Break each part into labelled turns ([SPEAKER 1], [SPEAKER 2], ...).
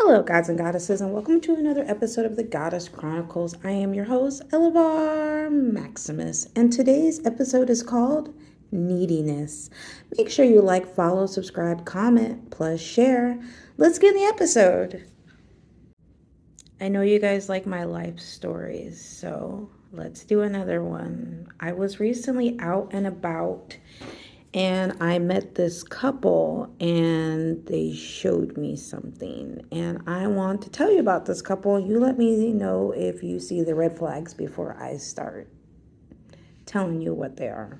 [SPEAKER 1] Hello, gods and goddesses, and welcome to another episode of the Goddess Chronicles. I am your host, Elevar.Maximus, and today's episode is called Neediness. Make sure you like, follow, subscribe, comment, plus share. Let's get in the episode. I know you guys like my life stories, so let's do another one. I was recently out and about and I met this couple and they showed me something. And I want to tell you about this couple. You let me know if you see the red flags before I start telling you what they are.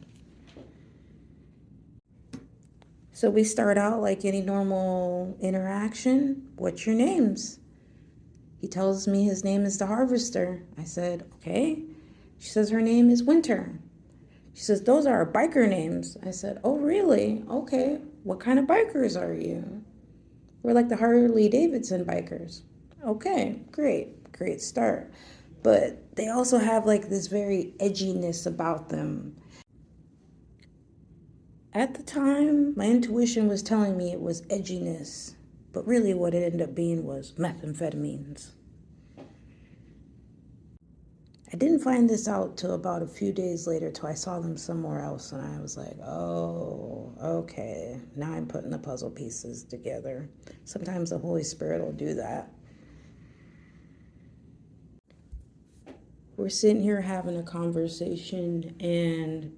[SPEAKER 1] So we start out like any normal interaction. What's your names? He tells me his name is the Harvester. I said, okay. She says her name is Winter. She says, those are our biker names. I said, oh, really? Okay. What kind of bikers are you? We're like the Harley Davidson bikers. Okay, great start. But they also have like this very edginess about them. At the time, my intuition was telling me it was edginess, but really what it ended up being was methamphetamines. I didn't find this out till about a few days later, till I saw them somewhere else, and I was like, oh, okay, now I'm putting the puzzle pieces together. Sometimes the Holy Spirit will do that. We're sitting here having a conversation, and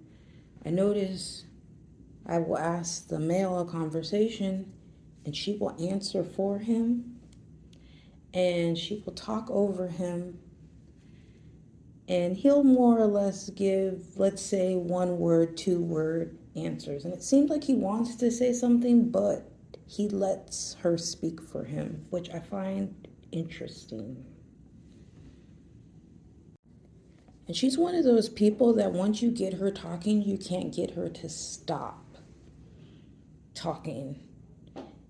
[SPEAKER 1] I notice I will ask the male a conversation, and she will answer for him, and she will talk over him. And he'll more or less give, let's say, 1 word, 2 word answers. And it seems like he wants to say something, but he lets her speak for him, which I find interesting. And she's one of those people that once you get her talking, you can't get her to stop talking.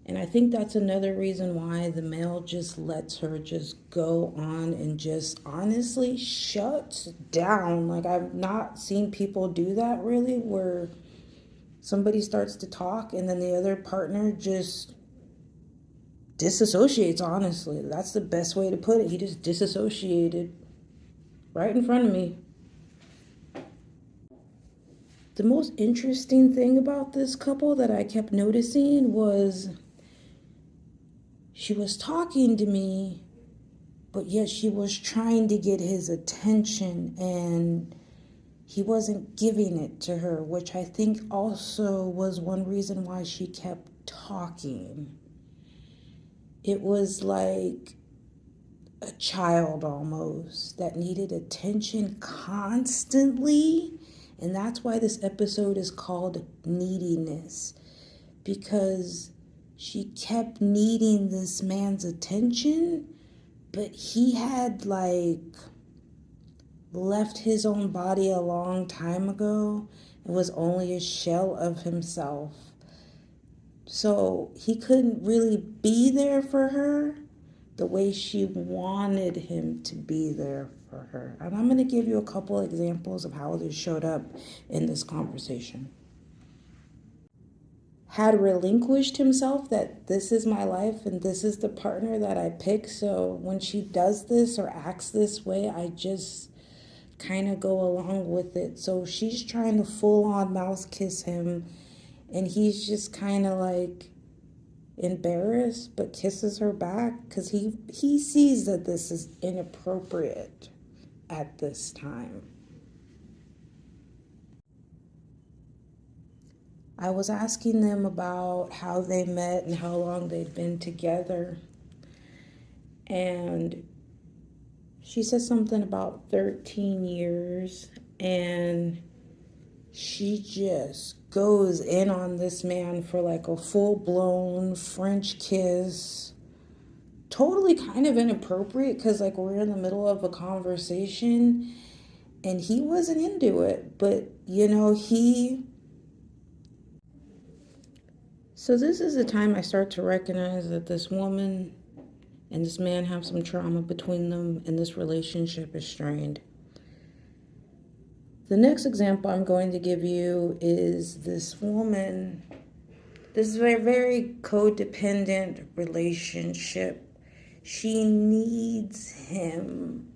[SPEAKER 1] And I think that's another reason why the male just lets her just go on and just honestly shuts down. Like, I've not seen people do that really, where somebody starts to talk and then the other partner just disassociates, honestly. That's the best way to put it. He just disassociated right in front of me. The most interesting thing about this couple that I kept noticing was she was talking to me, but yet she was trying to get his attention and he wasn't giving it to her, which I think also was one reason why she kept talking. It was like a child almost that needed attention constantly. And that's why this episode is called Neediness, because she kept needing this man's attention, but he had like left his own body a long time ago and was only a shell of himself. So he couldn't really be there for her the way she wanted him to be there for her. And I'm going to give you a couple examples of how this showed up in this conversation. Had relinquished himself that this is my life and this is the partner that I pick. So when she does this or acts this way, I just kind of go along with it. So she's trying to full on mouth kiss him and he's just kind of like embarrassed but kisses her back because he sees that this is inappropriate at this time. I was asking them about how they met and how long they'd been together. And she said something about 13 years. And she just goes in on this man for like a full-blown French kiss. Totally kind of inappropriate because like we're in the middle of a conversation. And he wasn't into it. But, So this is the time I start to recognize that this woman and this man have some trauma between them and this relationship is strained. The next example I'm going to give you is this woman, this very, very codependent relationship. She needs him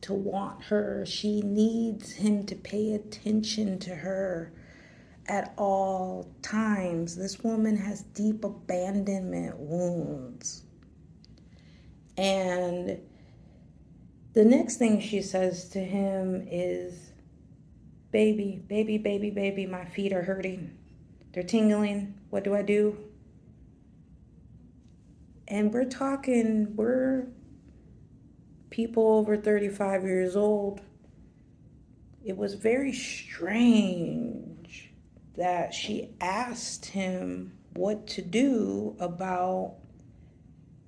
[SPEAKER 1] to want her. She needs him to pay attention to her at all times. This woman has deep abandonment wounds. And the next thing she says to him is, baby, baby, baby, baby, my feet are hurting. They're tingling. What do I do? And we're people over 35 years old. It was very strange that she asked him what to do about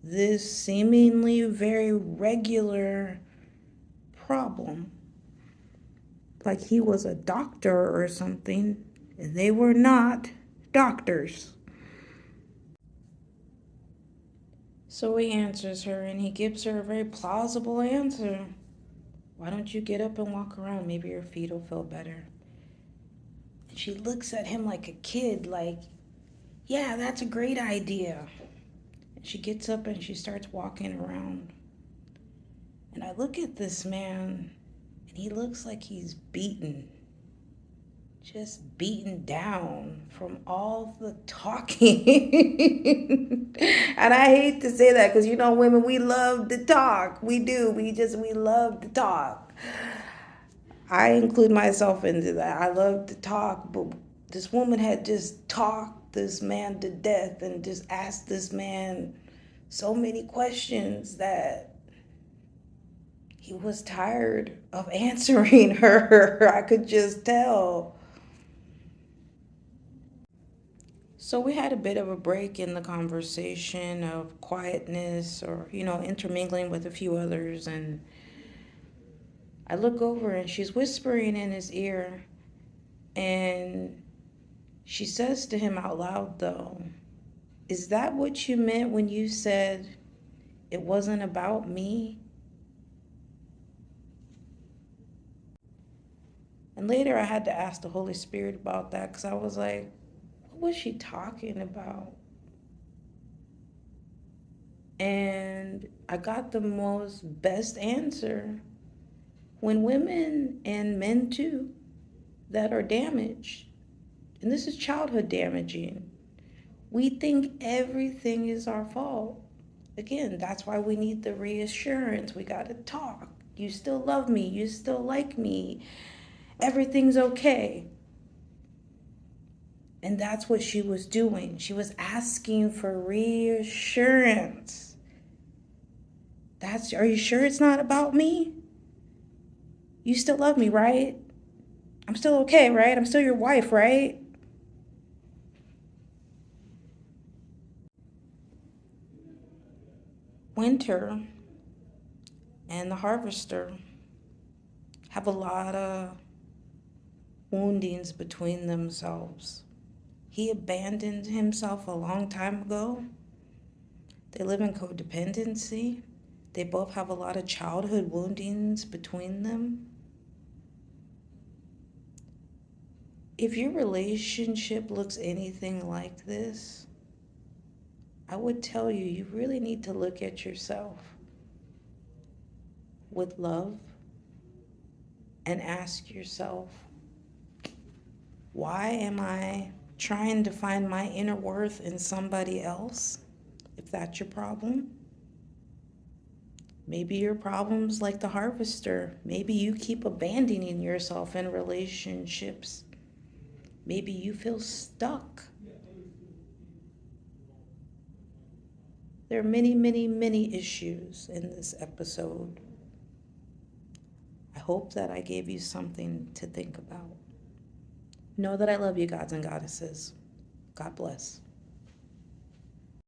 [SPEAKER 1] this seemingly very regular problem. Like he was a doctor or something, and they were not doctors. So he answers her, and he gives her a very plausible answer. Why don't you get up and walk around? Maybe your feet will feel better. And she looks at him like a kid, like, yeah, that's a great idea. And she gets up and she starts walking around. And I look at this man, and he looks like he's beaten. Just beaten down from all the talking. And I hate to say that because, women, we love to talk. We do. We love to talk. I include myself into that. I love to talk, but this woman had just talked this man to death and just asked this man so many questions that he was tired of answering her. I could just tell. So we had a bit of a break in the conversation of quietness or, intermingling with a few others. And I look over and she's whispering in his ear. And she says to him out loud, though, is that what you meant when you said it wasn't about me? And later I had to ask the Holy Spirit about that because I was like, what was she talking about? And I got the best answer. When women and men too that are damaged, and this is childhood damaging, we think everything is our fault. Again, that's why we need the reassurance. We got to talk. You still love me. You still like me. Everything's okay. And that's what she was doing. She was asking for reassurance. Are you sure it's not about me? You still love me, right? I'm still okay, right? I'm still your wife, right? Winter and the harvester have a lot of woundings between themselves. He abandoned himself a long time ago. They live in codependency. They both have a lot of childhood woundings between them. If your relationship looks anything like this, I would tell you, you really need to look at yourself with love and ask yourself, why am I trying to find my inner worth in somebody else? If that's your problem. Maybe your problem's like the harvester. Maybe you keep abandoning yourself in relationships. Maybe you feel stuck. There are many, many, many issues in this episode. I hope that I gave you something to think about. Know that I love you, gods and goddesses. God bless.